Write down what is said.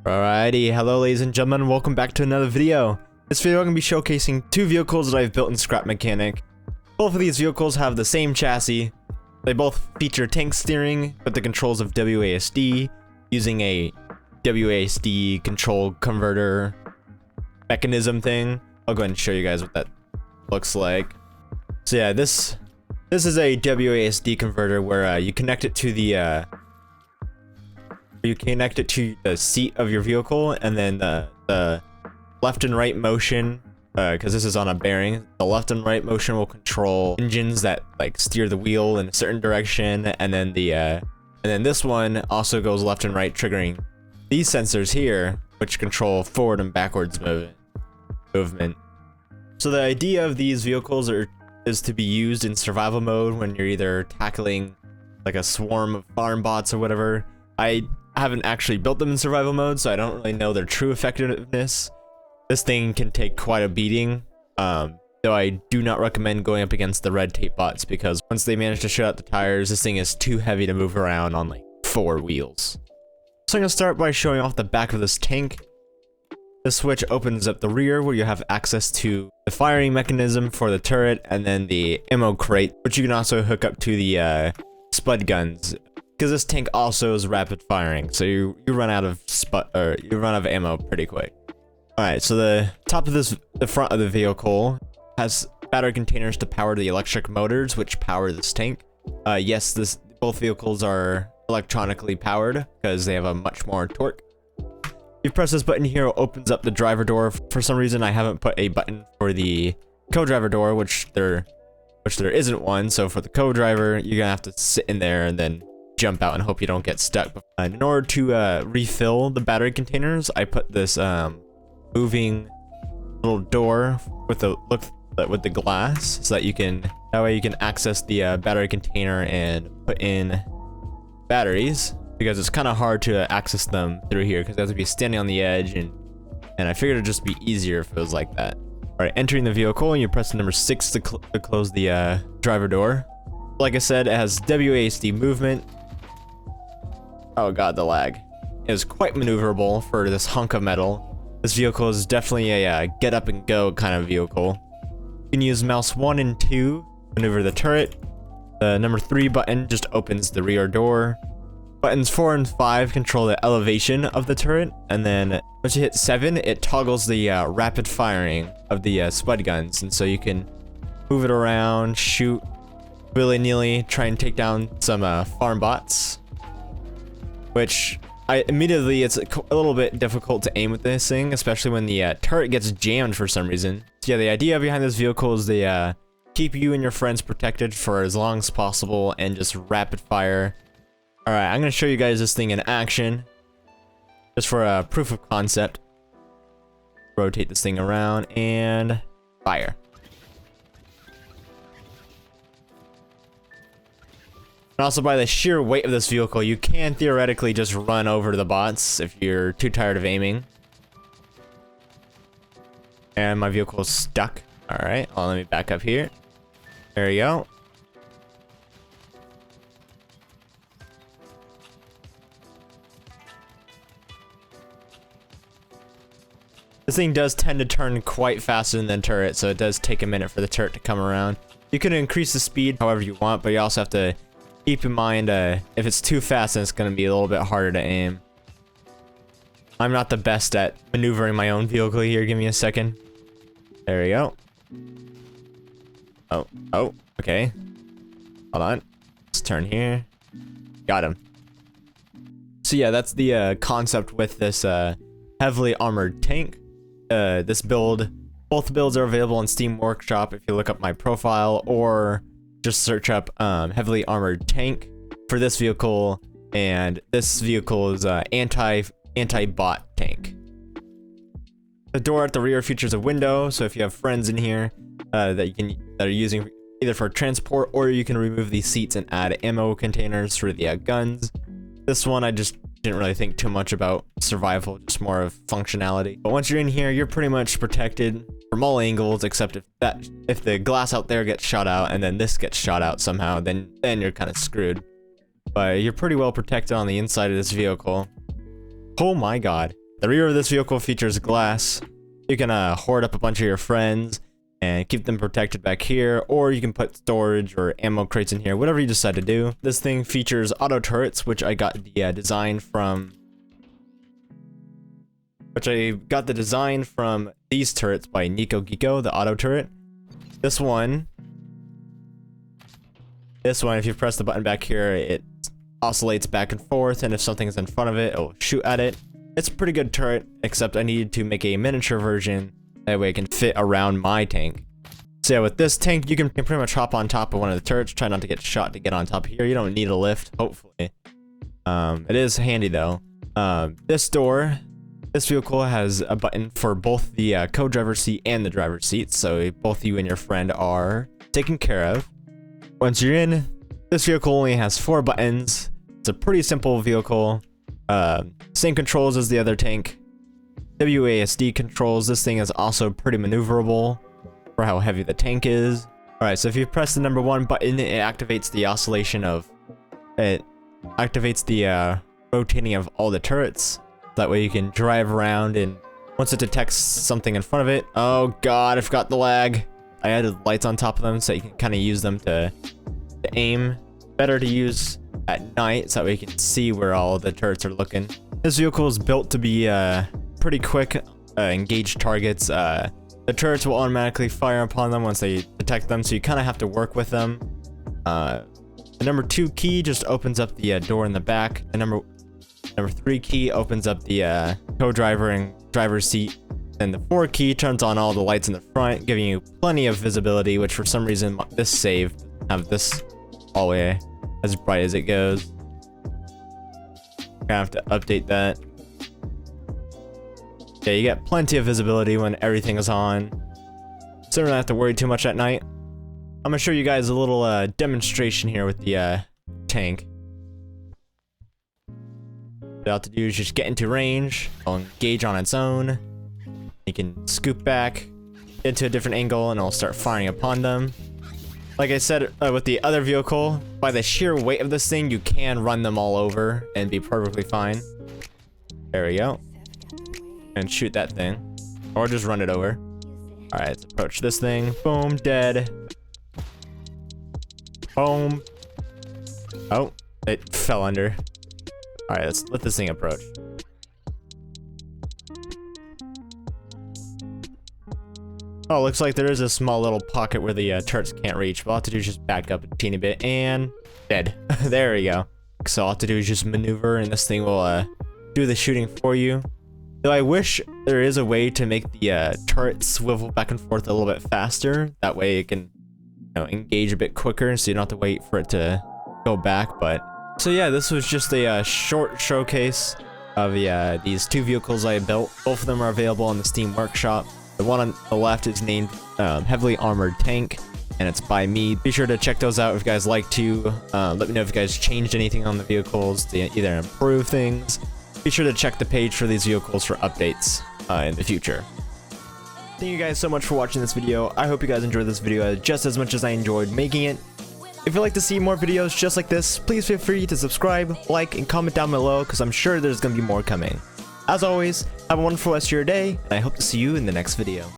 Alrighty, hello ladies and gentlemen, welcome back to another video. This video I'm going to be showcasing two vehicles that I've built in Scrap Mechanic. Both of these vehicles have the same chassis. They both feature tank steering, but the controls of WASD, using a WASD control converter mechanism thing. I'll go ahead and show you guys what that looks like. So yeah, this is a WASD converter where you connect it to the seat of your vehicle, and then the left and right motion, because this is on a bearing, the left and right motion will control engines that like steer the wheel in a certain direction, and then this one also goes left and right, triggering these sensors here, which control forward and backwards movement. So the idea of these vehicles is to be used in survival mode when you're either tackling like a swarm of farm bots or whatever. I haven't actually built them in survival mode, so I don't really know their true effectiveness. This thing can take quite a beating, though I do not recommend going up against the red tape bots, because once they manage to shut out the tires, this thing is too heavy to move around on like 4 wheels. So I'm going to start by showing off the back of this tank. This switch opens up the rear, where you have access to the firing mechanism for the turret, and then the ammo crate, which you can also hook up to the spud guns, because this tank also is rapid firing, so you run out of ammo pretty quick. Alright, so the front of the vehicle has battery containers to power the electric motors, which power this tank. Yes, both vehicles are electronically powered because they have a much more torque. You press this button here, it opens up the driver door. For some reason, I haven't put a button for the co-driver door, which there isn't one. So for the co-driver, you're gonna have to sit in there and then jump out and hope you don't get stuck. And in order to refill the battery containers, I put this moving little door with the glass, so that way you can access the battery container and put in batteries, because it's kind of hard to access them through here because you have to be standing on the edge, and I figured it'd just be easier if it was like that. Alright, entering the vehicle, and you press number 6 to close the driver door. Like I said, it has WASD movement. Oh god, the lag. It is quite maneuverable for this hunk of metal. This vehicle is definitely a get up and go kind of vehicle. You can use mouse 1 and 2 to maneuver the turret. The number 3 button just opens the rear door. Buttons 4 and 5 control the elevation of the turret, and then once you hit 7, it toggles the rapid firing of the spud guns, and so you can move it around, shoot willy-nilly, try and take down some farm bots. Which, it's a little bit difficult to aim with this thing, especially when the turret gets jammed for some reason. So yeah, the idea behind this vehicle is to keep you and your friends protected for as long as possible and just rapid fire. Alright, I'm going to show you guys this thing in action, just for a proof of concept. Rotate this thing around and fire. And also, by the sheer weight of this vehicle, you can theoretically just run over the bots if you're too tired of aiming. And my vehicle is stuck. Alright, well, let me back up here. There we go. This thing does tend to turn quite faster than the turret, so it does take a minute for the turret to come around. You can increase the speed however you want, but you also have to keep in mind if it's too fast, then it's going to be a little bit harder to aim. I'm not the best at maneuvering my own vehicle here. Give me a second. There we go. Oh, okay. Hold on. Let's turn here. Got him. So yeah, that's the concept with this heavily armored tank. Both builds are available on Steam Workshop if you look up my profile, or just search up heavily armored tank for this vehicle, and this vehicle is anti-bot tank. The door at the rear features a window, so if you have friends in here that are using either for transport, or you can remove these seats and add ammo containers for the guns. This one I just didn't really think too much about survival, just more of functionality. But once you're in here, you're pretty much protected from all angles, except if the glass out there gets shot out and then this gets shot out somehow, then you're kind of screwed. But you're pretty well protected on the inside of this vehicle. Oh my god. The rear of this vehicle features glass. You can hoard up a bunch of your friends and keep them protected back here, or you can put storage or ammo crates in here, whatever you decide to do. This thing features auto turrets, which I got the design from these turrets by Nico Geeko, the auto turret. This one, if you press the button back here, it oscillates back and forth, and if something's in front of it, it'll shoot at it. It's a pretty good turret, except I needed to make a miniature version, that way it can fit around my tank. So yeah, with this tank, you can pretty much hop on top of one of the turrets. Try not to get shot to get on top here. You don't need a lift, hopefully. It is handy though. This vehicle has a button for both the co-driver seat and the driver's seat, so both you and your friend are taken care of. Once you're in, this vehicle only has 4 buttons. It's a pretty simple vehicle. Same controls as the other tank. WASD controls. This thing is also pretty maneuverable for how heavy the tank is. Alright, so if you press the number 1 button, it activates the oscillation of... It activates the rotating of all the turrets. That way you can drive around, and once it detects something in front of it... Oh god, I forgot the lag. I added lights on top of them so you can kind of use them to aim. Better to use at night, so that way you can see where all the turrets are looking. This vehicle is built to be pretty quick, engage targets. The turrets will automatically fire upon them once they detect them, so you kind of have to work with them. The number 2 key just opens up the door in the back. The number 3 key opens up the co-driver and driver's seat. And the 4 key turns on all the lights in the front, giving you plenty of visibility, which for some reason this save have this all the way as bright as it goes. Gonna have to update that. Yeah, you get plenty of visibility when everything is on, so you don't have to worry too much at night. I'm gonna show you guys a little demonstration here with the tank. What you have to do is just get into range, it'll engage on its own. You can scoop back, get into a different angle, and it'll start firing upon them. Like I said with the other vehicle, by the sheer weight of this thing, you can run them all over and be perfectly fine. There we go. And shoot that thing. Or just run it over. Alright, let's approach this thing. Boom, dead. Boom. Oh, it fell under. Alright, let's let this thing approach. Oh, looks like there is a small little pocket where the turrets can't reach. All I have to do is just back up a teeny bit and dead. There we go. So all I have to do is just maneuver and this thing will do the shooting for you. Though I wish there is a way to make the turret swivel back and forth a little bit faster. That way it can, engage a bit quicker, so you don't have to wait for it to go back. But so yeah, this was just a short showcase of these 2 vehicles I built. Both of them are available on the Steam Workshop. The one on the left is named Heavily Armored Tank, and it's by me. Be sure to check those out if you guys like to. Let me know if you guys changed anything on the vehicles to either improve things. Be sure to check the page for these vehicles for updates in the future. Thank you guys so much for watching this video. I hope you guys enjoyed this video just as much as I enjoyed making it. If you'd like to see more videos just like this, please feel free to subscribe, like, and comment down below, because I'm sure there's going to be more coming. As always, have a wonderful rest of your day, and I hope to see you in the next video.